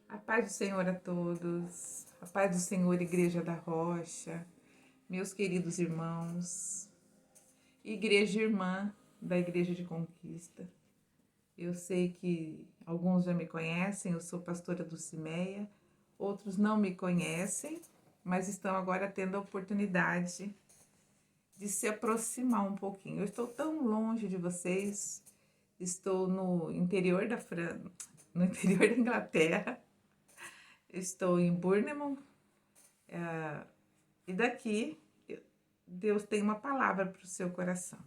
A paz do Senhor a todos, a paz do Senhor, Igreja da Rocha, meus queridos irmãos, Igreja Irmã da Igreja de Conquista. Eu sei que alguns já me conhecem, eu sou pastora Dulcimeia, outros não me conhecem, mas estão agora tendo a oportunidade de se aproximar um pouquinho. Eu estou tão longe de vocês, estou no interior da no interior da Inglaterra. Estou em Bournemouth, e daqui Deus tem uma palavra para o seu coração.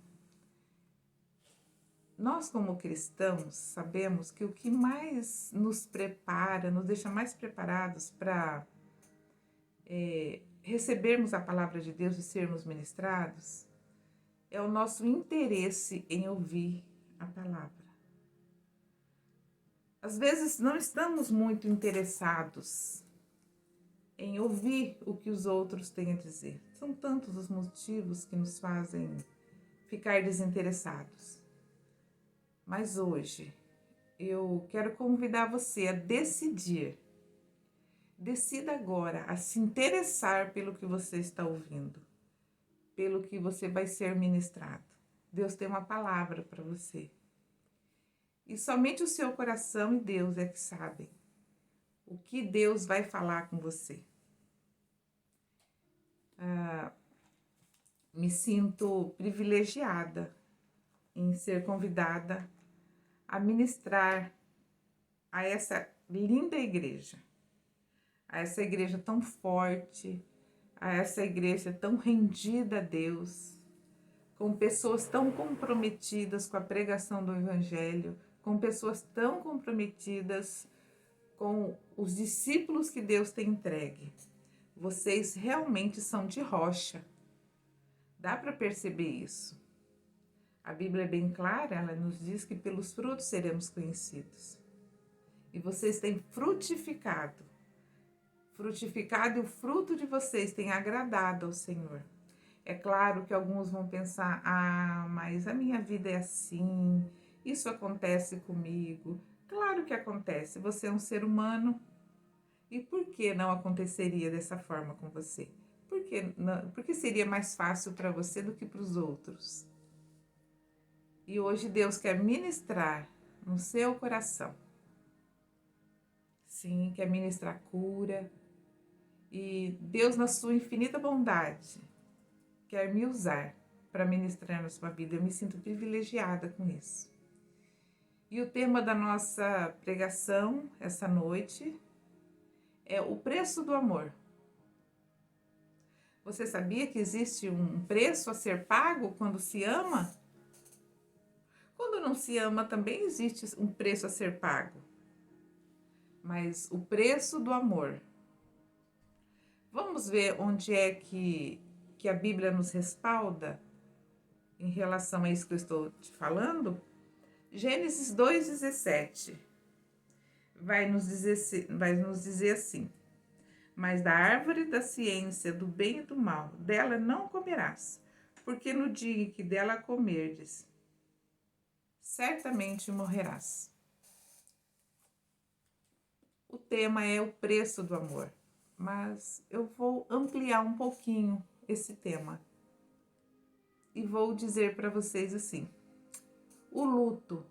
Nós, como cristãos, sabemos que o que mais nos prepara, nos deixa mais preparados para recebermos a palavra de Deus e sermos ministrados, é o nosso interesse em ouvir a palavra. Às vezes não estamos muito interessados em ouvir o que os outros têm a dizer. São tantos os motivos que nos fazem ficar desinteressados. Mas hoje eu quero convidar você a decidir. Decida agora a se interessar pelo que você está ouvindo, pelo que você vai ser ministrado. Deus tem uma palavra para você. E somente o seu coração e Deus é que sabem o que Deus vai falar com você. Me sinto privilegiada em ser convidada a ministrar a essa linda igreja, a essa igreja tão forte, a essa igreja tão rendida a Deus, com pessoas tão comprometidas com a pregação do Evangelho, com pessoas tão comprometidas com os discípulos que Deus tem entregue. Vocês realmente são de rocha. Dá para perceber isso. A Bíblia é bem clara, ela nos diz que pelos frutos seremos conhecidos. E vocês têm frutificado. Frutificado e o fruto de vocês tem agradado ao Senhor. É claro que alguns vão pensar, mas a minha vida é assim, isso acontece comigo. Claro que acontece, você é um ser humano. E por que não aconteceria dessa forma com você? Porque seria mais fácil para você do que para os outros. E hoje Deus quer ministrar no seu coração. Sim, quer ministrar cura. E Deus, na sua infinita bondade, quer me usar para ministrar na sua vida. Eu me sinto privilegiada com isso. E o tema da nossa pregação essa noite é o preço do amor. Você sabia que existe um preço a ser pago quando se ama? Quando não se ama, também existe um preço a ser pago. Mas o preço do amor. Vamos ver onde é que a Bíblia nos respalda em relação a isso que eu estou te falando? Gênesis 2,17 vai nos dizer assim: mas da árvore da ciência do bem e do mal, dela não comerás, porque no dia em que dela comerdes, certamente morrerás. O tema é o preço do amor, mas eu vou ampliar um pouquinho esse tema e vou dizer para vocês assim: o luto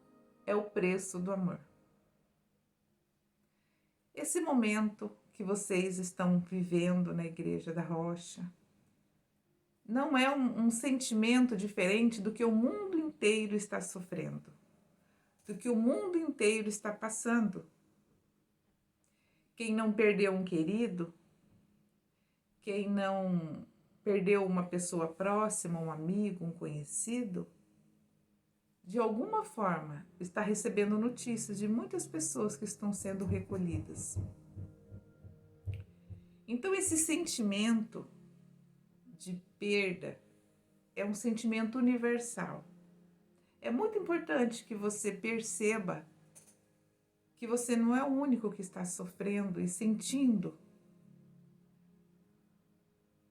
é o preço do amor. Esse momento que vocês estão vivendo na Igreja da Rocha não é um sentimento diferente do que o mundo inteiro está sofrendo, do que o mundo inteiro está passando. Quem não perdeu um querido, quem não perdeu uma pessoa próxima, um amigo, um conhecido, de alguma forma está recebendo notícias de muitas pessoas que estão sendo recolhidas. Então esse sentimento de perda é um sentimento universal. É muito importante que você perceba que você não é o único que está sofrendo e sentindo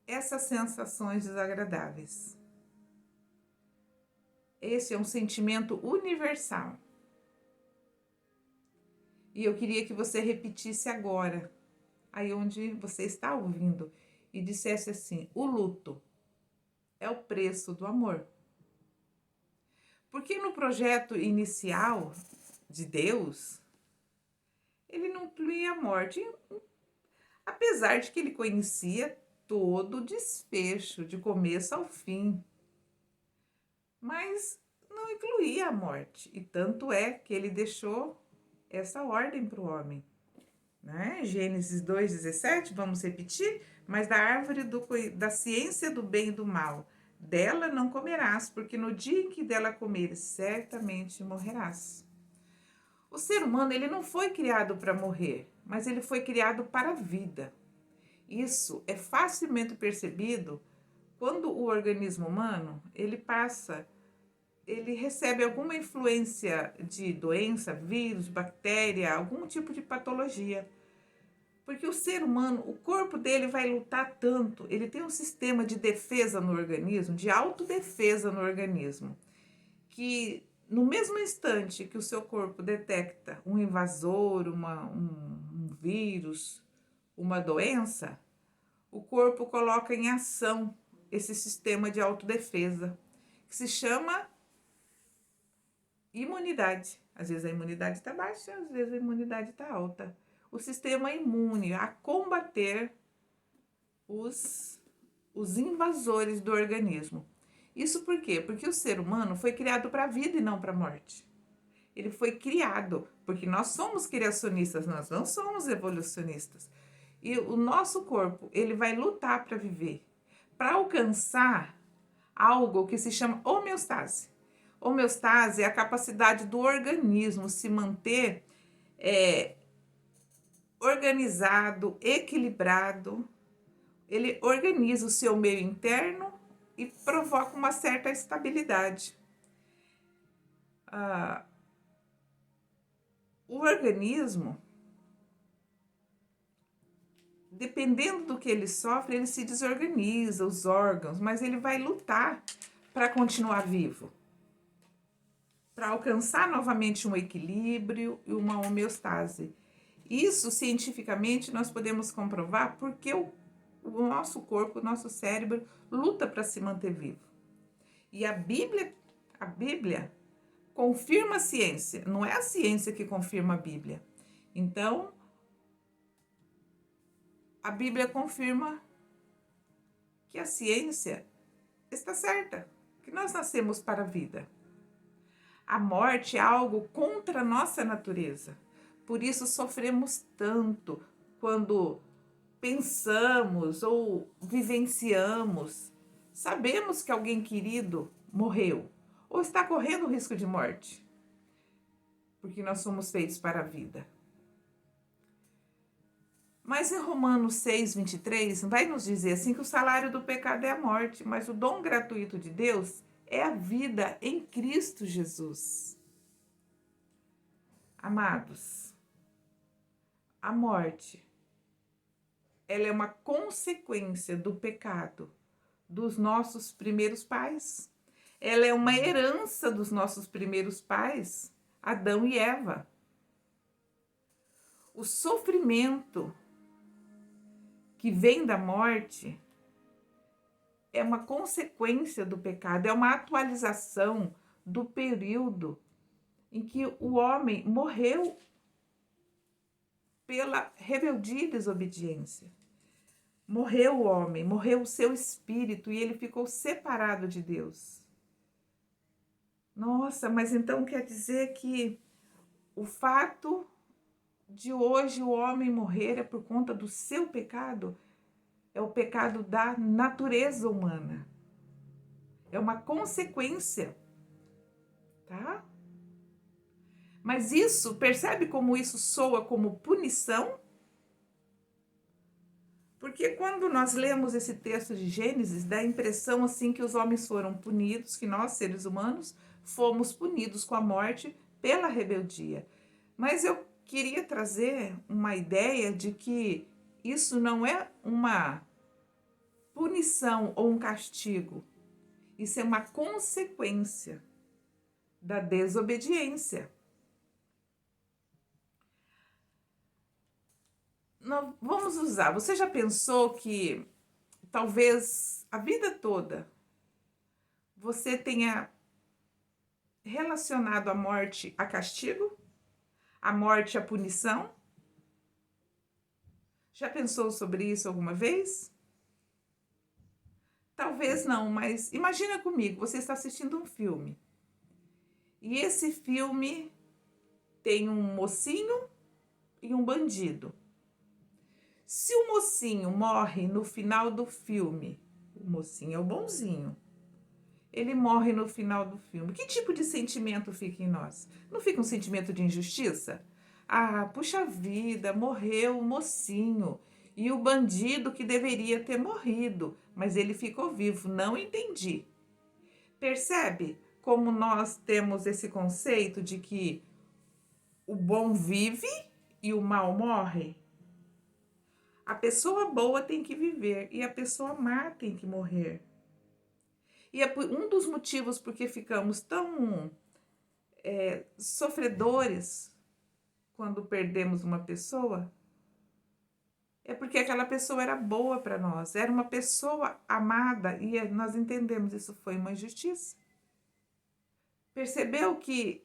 essas sensações desagradáveis. Esse é um sentimento universal. E eu queria que você repetisse agora, aí onde você está ouvindo, e dissesse assim: o luto é o preço do amor. Porque no projeto inicial de Deus, ele não incluía a morte, apesar de que ele conhecia todo o desfecho, de começo ao fim. Mas não incluía a morte, e tanto é que ele deixou essa ordem para o homem. Né? Gênesis 2,17, vamos repetir? Mas da árvore da ciência do bem e do mal, dela não comerás, porque no dia em que dela comeres, certamente morrerás. O ser humano, ele não foi criado para morrer, mas ele foi criado para a vida. Isso é facilmente percebido quando o organismo humano, ele recebe alguma influência de doença, vírus, bactéria, algum tipo de patologia. Porque o ser humano, o corpo dele vai lutar tanto, ele tem um sistema de defesa no organismo, de autodefesa no organismo, que no mesmo instante que o seu corpo detecta um invasor, um vírus, uma doença, o corpo coloca em ação esse sistema de autodefesa, que se chama imunidade. Às vezes a imunidade está baixa, às vezes a imunidade está alta. O sistema imune a combater os invasores do organismo. Isso por quê? Porque o ser humano foi criado para a vida e não para a morte. Ele foi criado, porque nós somos criacionistas, nós não somos evolucionistas. E o nosso corpo, ele vai lutar para viver, para alcançar algo que se chama homeostase. Homeostase é a capacidade do organismo se manter organizado, equilibrado. Ele organiza o seu meio interno e provoca uma certa estabilidade. O organismo, dependendo do que ele sofre, ele se desorganiza, os órgãos, mas ele vai lutar para continuar vivo, para alcançar novamente um equilíbrio e uma homeostase. Isso, cientificamente, nós podemos comprovar porque o nosso corpo, o nosso cérebro, luta para se manter vivo. E a Bíblia confirma a ciência, não é a ciência que confirma a Bíblia. Então, a Bíblia confirma que a ciência está certa, que nós nascemos para a vida. A morte é algo contra a nossa natureza. Por isso sofremos tanto quando pensamos ou vivenciamos, sabemos que alguém querido morreu ou está correndo risco de morte, porque nós somos feitos para a vida. Mas em Romanos 6,23, vai nos dizer assim que o salário do pecado é a morte, mas o dom gratuito de Deus é a vida em Cristo Jesus. Amados, a morte, ela é uma consequência do pecado dos nossos primeiros pais. Ela é uma herança dos nossos primeiros pais, Adão e Eva. O sofrimento que vem da morte é uma consequência do pecado, é uma atualização do período em que o homem morreu pela rebeldia e desobediência. Morreu o homem, morreu o seu espírito e ele ficou separado de Deus. Nossa, mas então quer dizer que o fato de hoje o homem morrer é por conta do seu pecado? É o pecado da natureza humana. É uma consequência, tá? Mas isso, percebe como isso soa como punição? Porque quando nós lemos esse texto de Gênesis, dá a impressão assim que os homens foram punidos, que nós, seres humanos, fomos punidos com a morte pela rebeldia. Mas eu queria trazer uma ideia de que isso não é uma punição ou um castigo. Isso é uma consequência da desobediência. vamos usar. Você já pensou que talvez a vida toda você tenha relacionado a morte a castigo, a morte a punição? Já pensou sobre isso alguma vez? Talvez não, mas imagina comigo, você está assistindo um filme. E esse filme tem um mocinho e um bandido. Se o mocinho morre no final do filme, o mocinho é o bonzinho. Ele morre no final do filme. Que tipo de sentimento fica em nós? Não fica um sentimento de injustiça? Ah, puxa vida, morreu o mocinho e o bandido que deveria ter morrido, mas ele ficou vivo. Não entendi. Percebe como nós temos esse conceito de que o bom vive e o mal morre? A pessoa boa tem que viver e a pessoa má tem que morrer. E é um dos motivos porque ficamos tão sofredores quando perdemos uma pessoa, é porque aquela pessoa era boa para nós, era uma pessoa amada e nós entendemos isso foi uma injustiça. Percebeu que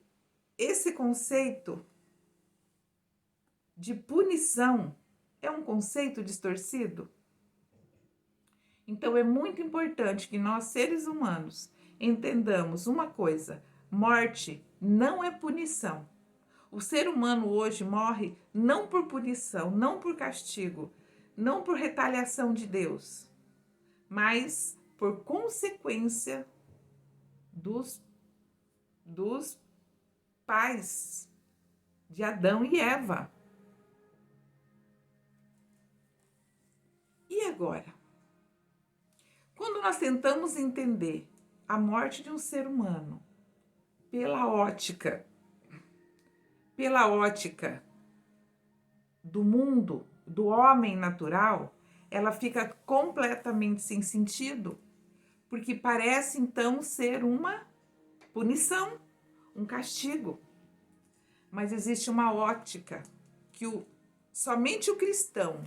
esse conceito de punição é um conceito distorcido? Então é muito importante que nós, seres humanos, entendamos uma coisa: morte não é punição. O ser humano hoje morre não por punição, não por castigo, não por retaliação de Deus, mas por consequência dos pais de Adão e Eva. E agora? Quando nós tentamos entender a morte de um ser humano pela ótica do mundo, do homem natural, ela fica completamente sem sentido, porque parece então ser uma punição, um castigo. Mas existe uma ótica que somente o cristão,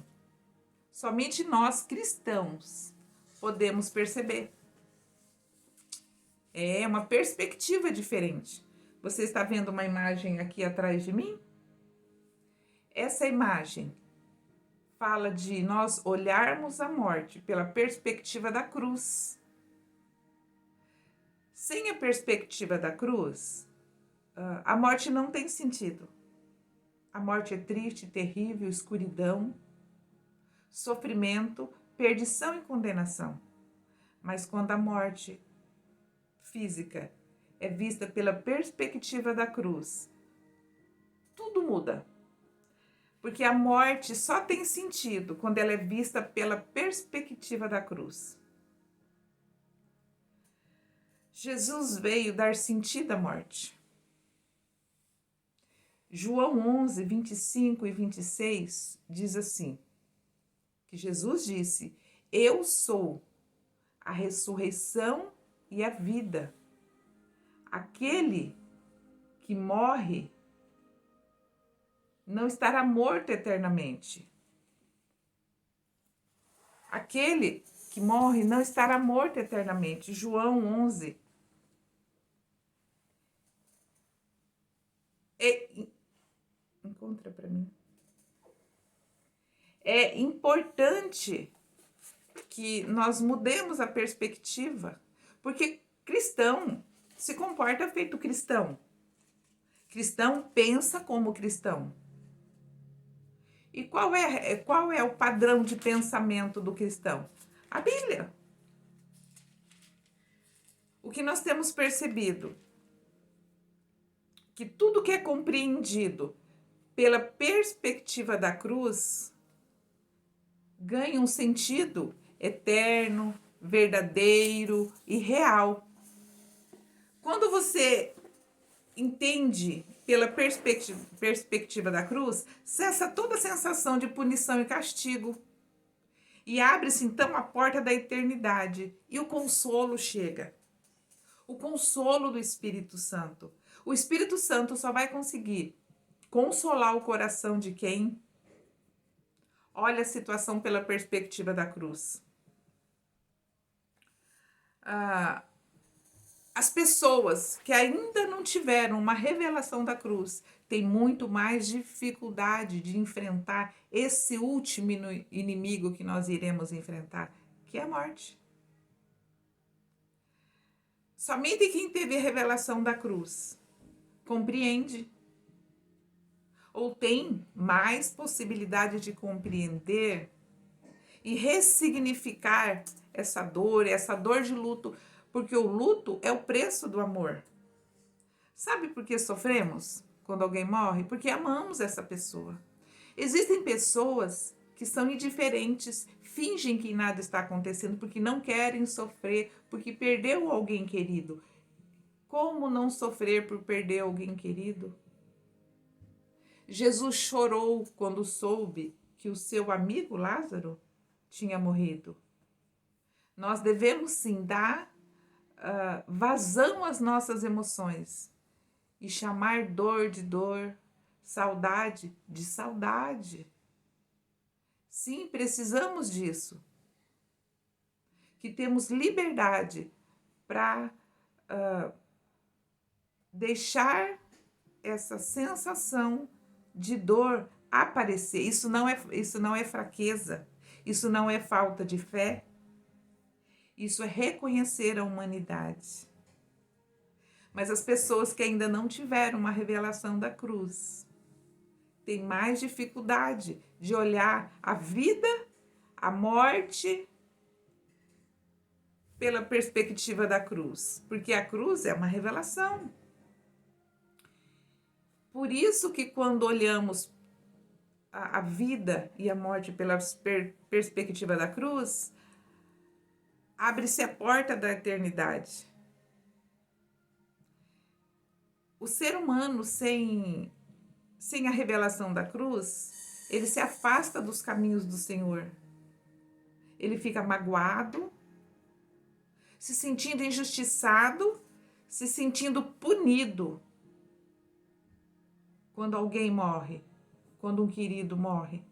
somente nós cristãos podemos perceber. É uma perspectiva diferente. Você está vendo uma imagem aqui atrás de mim? Essa imagem fala de nós olharmos a morte pela perspectiva da cruz. Sem a perspectiva da cruz, a morte não tem sentido. A morte é triste, terrível, escuridão, sofrimento, perdição e condenação. Mas quando a morte física é vista pela perspectiva da cruz, tudo muda. Porque a morte só tem sentido quando ela é vista pela perspectiva da cruz. Jesus veio dar sentido à morte. João 11, 25 e 26 diz assim, que Jesus disse: eu sou a ressurreição e a vida. Aquele que morre não estará morto eternamente. Aquele que morre não estará morto eternamente. João 11. Encontra para mim. É importante que nós mudemos a perspectiva, porque cristão se comporta feito cristão. Cristão pensa como cristão. E qual é o padrão de pensamento do cristão? A Bíblia. O que nós temos percebido? Que tudo que é compreendido pela perspectiva da cruz ganha um sentido eterno, verdadeiro e real. Quando você entende pela perspectiva da cruz, cessa toda a sensação de punição e castigo. E abre-se então a porta da eternidade e o consolo chega. O consolo do Espírito Santo. O Espírito Santo só vai conseguir consolar o coração de quem Olha a situação pela perspectiva da cruz. As pessoas que ainda não tiveram uma revelação da cruz têm muito mais dificuldade de enfrentar esse último inimigo que nós iremos enfrentar, que é a morte. Somente quem teve a revelação da cruz compreende ou tem mais possibilidade de compreender e ressignificar essa dor de luto, porque o luto é o preço do amor. Sabe por que sofremos quando alguém morre? Porque amamos essa pessoa. Existem pessoas que são indiferentes, fingem que nada está acontecendo porque não querem sofrer, porque perdeu alguém querido. Como não sofrer por perder alguém querido? Jesus chorou quando soube que o seu amigo Lázaro tinha morrido. Nós devemos sim dar vazão às nossas emoções e chamar dor de dor, saudade de saudade. Sim, precisamos disso. Que temos liberdade para deixar essa sensação de dor aparecer. Isso não é fraqueza, isso não é falta de fé, isso é reconhecer a humanidade. Mas as pessoas que ainda não tiveram uma revelação da cruz têm mais dificuldade de olhar a vida, a morte, pela perspectiva da cruz, porque a cruz é uma revelação. Por isso que quando olhamos a vida e a morte pela perspectiva da cruz, abre-se a porta da eternidade. O ser humano sem a revelação da cruz, ele se afasta dos caminhos do Senhor. Ele fica magoado, se sentindo injustiçado, se sentindo punido quando alguém morre, quando um querido morre,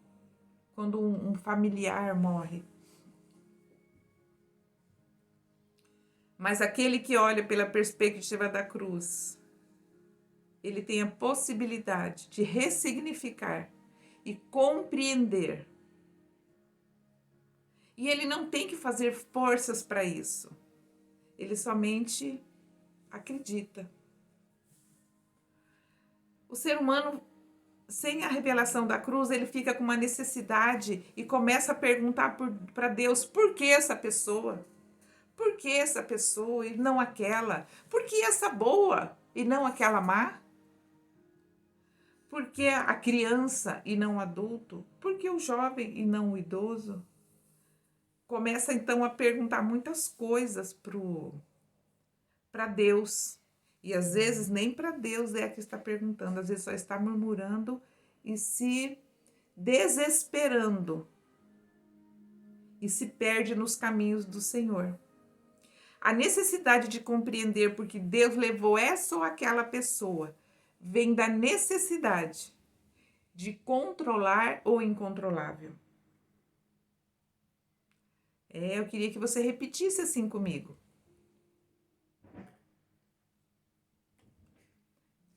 quando um familiar morre. Mas aquele que olha pela perspectiva da cruz, ele tem a possibilidade de ressignificar e compreender. E ele não tem que fazer forças para isso. Ele somente acredita. O ser humano, sem a revelação da cruz, ele fica com uma necessidade e começa a perguntar para Deus, por que essa pessoa? Por que essa pessoa e não aquela? Por que essa boa e não aquela má? Por que a criança e não o adulto? Por que o jovem e não o idoso? Começa então a perguntar muitas coisas para Deus. E às vezes nem para Deus é que está perguntando, às vezes só está murmurando e se desesperando. E se perde nos caminhos do Senhor. A necessidade de compreender porque Deus levou essa ou aquela pessoa vem da necessidade de controlar o incontrolável. Eu queria que você repetisse assim comigo.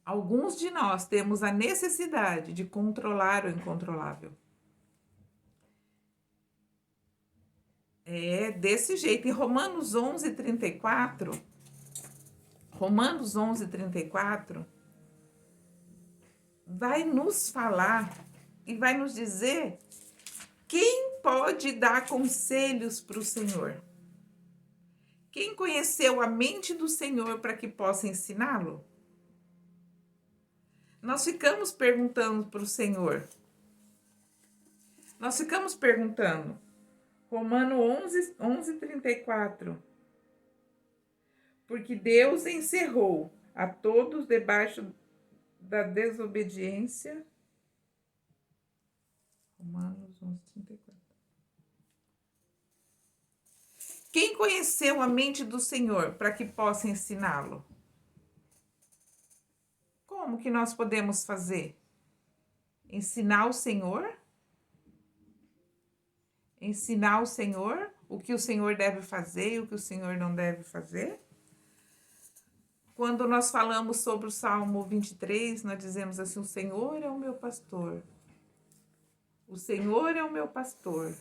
Alguns de nós temos a necessidade de controlar o incontrolável. É desse jeito. Em Romanos 11:34, vai nos falar e vai nos dizer quem pode dar conselhos para o Senhor. Quem conheceu a mente do Senhor para que possa ensiná-lo? Nós ficamos perguntando para o Senhor. Nós ficamos perguntando. Romanos 11:34. Porque Deus encerrou a todos debaixo da desobediência. Romanos 11:34. Quem conheceu a mente do Senhor para que possa ensiná-lo? Como que nós podemos fazer? Ensinar o Senhor? ensinar o Senhor o que o Senhor deve fazer e o que o Senhor não deve fazer. Quando nós falamos sobre o Salmo 23, nós dizemos assim: o Senhor é o meu pastor. O Senhor é o meu pastor.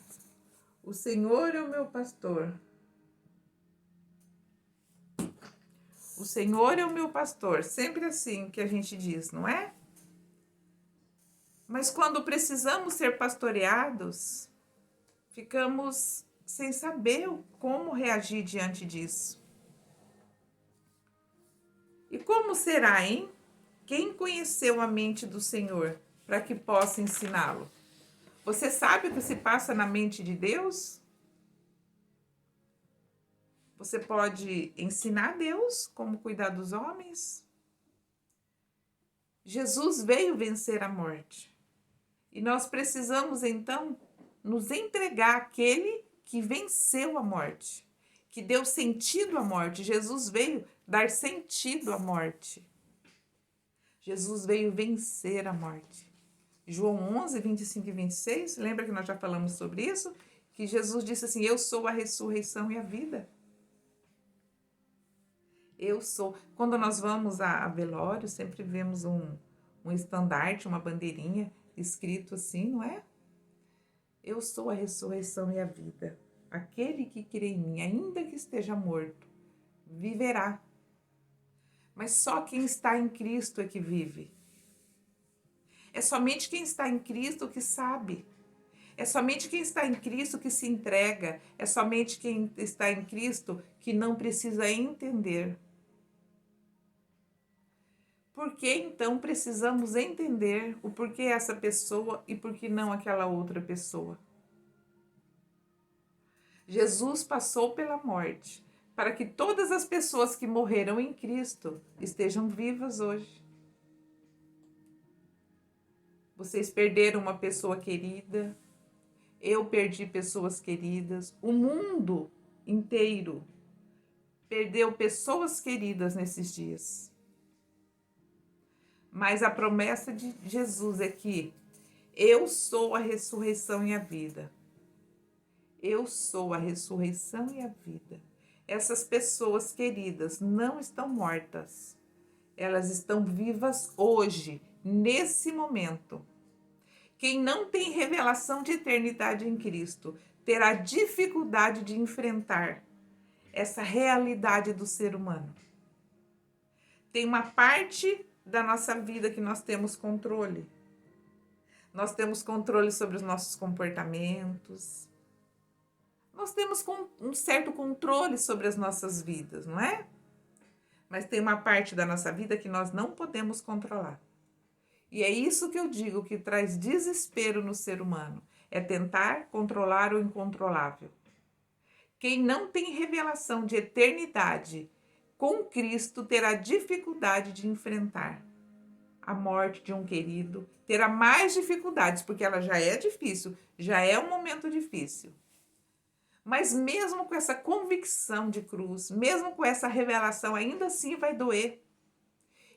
O Senhor é o meu pastor. O Senhor é o meu pastor. Sempre assim que a gente diz, não é? Mas quando precisamos ser pastoreados, ficamos sem saber como reagir diante disso. E como será, hein? Quem conheceu a mente do Senhor para que possa ensiná-lo? Você sabe o que se passa na mente de Deus? Você pode ensinar Deus como cuidar dos homens? Jesus veio vencer a morte. E nós precisamos, então, nos entregar àquele que venceu a morte, que deu sentido à morte. Jesus veio dar sentido à morte. Jesus veio vencer a morte. João 11, 25 e 26, lembra que nós já falamos sobre isso? Que Jesus disse assim: eu sou a ressurreição e a vida. Eu sou. Quando nós vamos a velório, sempre vemos um estandarte, uma bandeirinha escrito assim, não é? Eu sou a ressurreição e a vida. Aquele que crê em mim, ainda que esteja morto, viverá. Mas só quem está em Cristo é que vive. É somente quem está em Cristo que sabe. É somente quem está em Cristo que se entrega. É somente quem está em Cristo que não precisa entender. Por que então precisamos entender o porquê essa pessoa e por que não aquela outra pessoa? Jesus passou pela morte para que todas as pessoas que morreram em Cristo estejam vivas hoje. Vocês perderam uma pessoa querida, eu perdi pessoas queridas, o mundo inteiro perdeu pessoas queridas nesses dias. Mas a promessa de Jesus é que eu sou a ressurreição e a vida. Eu sou a ressurreição e a vida. Essas pessoas queridas não estão mortas. Elas estão vivas hoje, nesse momento. Quem não tem revelação de eternidade em Cristo terá dificuldade de enfrentar essa realidade do ser humano. Tem uma parte da nossa vida que nós temos controle. Nós temos controle sobre os nossos comportamentos. Nós temos um certo controle sobre as nossas vidas, não é? Mas tem uma parte da nossa vida que nós não podemos controlar. E é isso que eu digo que traz desespero no ser humano. É tentar controlar o incontrolável. Quem não tem revelação de eternidade com Cristo terá dificuldade de enfrentar a morte de um querido, terá mais dificuldades, porque ela já é difícil, já é um momento difícil. Mas mesmo com essa convicção de cruz, mesmo com essa revelação, ainda assim vai doer.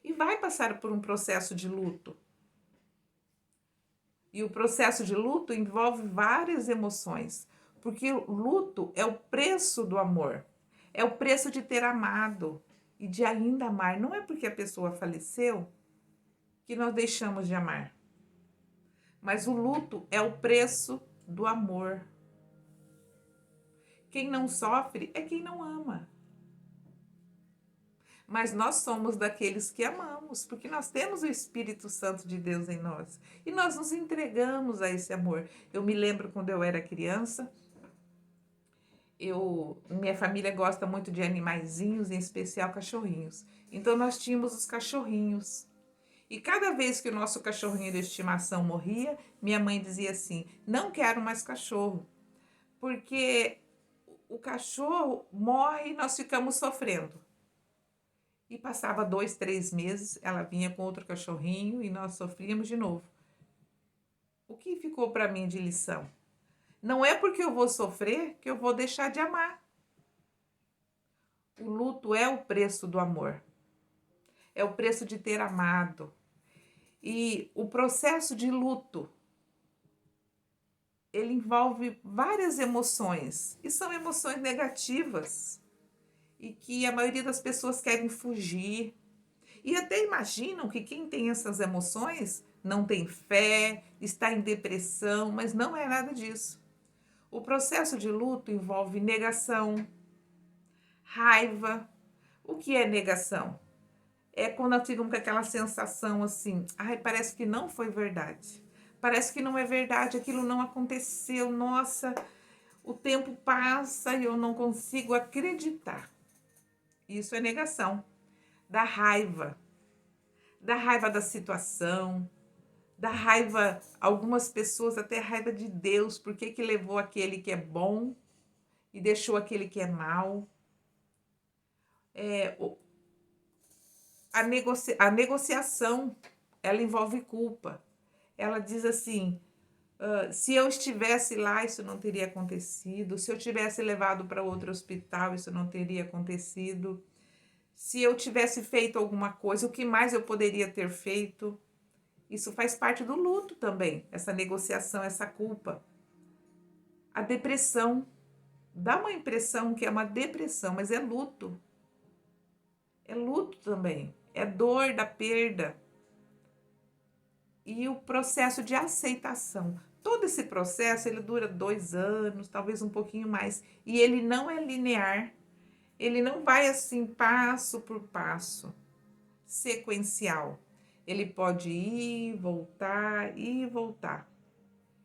E vai passar por um processo de luto. E o processo de luto envolve várias emoções, porque o luto é o preço do amor, é o preço de ter amado e de ainda amar. Não é porque a pessoa faleceu que nós deixamos de amar, mas o luto é o preço do amor. Quem não sofre é quem não ama. Mas nós somos daqueles que amamos, porque nós temos o Espírito Santo de Deus em nós. E nós nos entregamos a esse amor. Eu me lembro quando eu era criança, minha família gosta muito de animaizinhos, em especial cachorrinhos. Então nós tínhamos os cachorrinhos. E cada vez que o nosso cachorrinho de estimação morria, minha mãe dizia assim: não quero mais cachorro, porque o cachorro morre e nós ficamos sofrendo. E passava 2, 3 meses, ela vinha com outro cachorrinho e nós sofríamos de novo. O que ficou para mim de lição? Não é porque eu vou sofrer que eu vou deixar de amar. O luto é o preço do amor. É o preço de ter amado. E o processo de luto ele envolve várias emoções, e são emoções negativas, e que a maioria das pessoas querem fugir, e até imaginam que quem tem essas emoções não tem fé, está em depressão, mas não é nada disso. O processo de luto envolve negação, raiva. O que é negação? É quando nós ficamos com aquela sensação assim, ai, parece que não foi verdade. Parece que não é verdade, aquilo não aconteceu. Nossa, o tempo passa e eu não consigo acreditar. Isso é negação. Da raiva. Da raiva da situação, da raiva, algumas pessoas até raiva de Deus, porque que levou aquele que é bom e deixou aquele que é mal. É, a negociação, ela envolve culpa. Ela diz assim, se eu estivesse lá, isso não teria acontecido. Se eu tivesse levado para outro hospital, isso não teria acontecido. Se eu tivesse feito alguma coisa, o que mais eu poderia ter feito? Isso faz parte do luto também, essa negociação, essa culpa. A depressão, dá uma impressão que é uma depressão, mas é luto. É luto também, é dor da perda. E o processo de aceitação. Todo esse processo, ele dura 2 anos, talvez um pouquinho mais. E ele não é linear, ele não vai assim passo por passo, sequencial. Ele pode ir, voltar,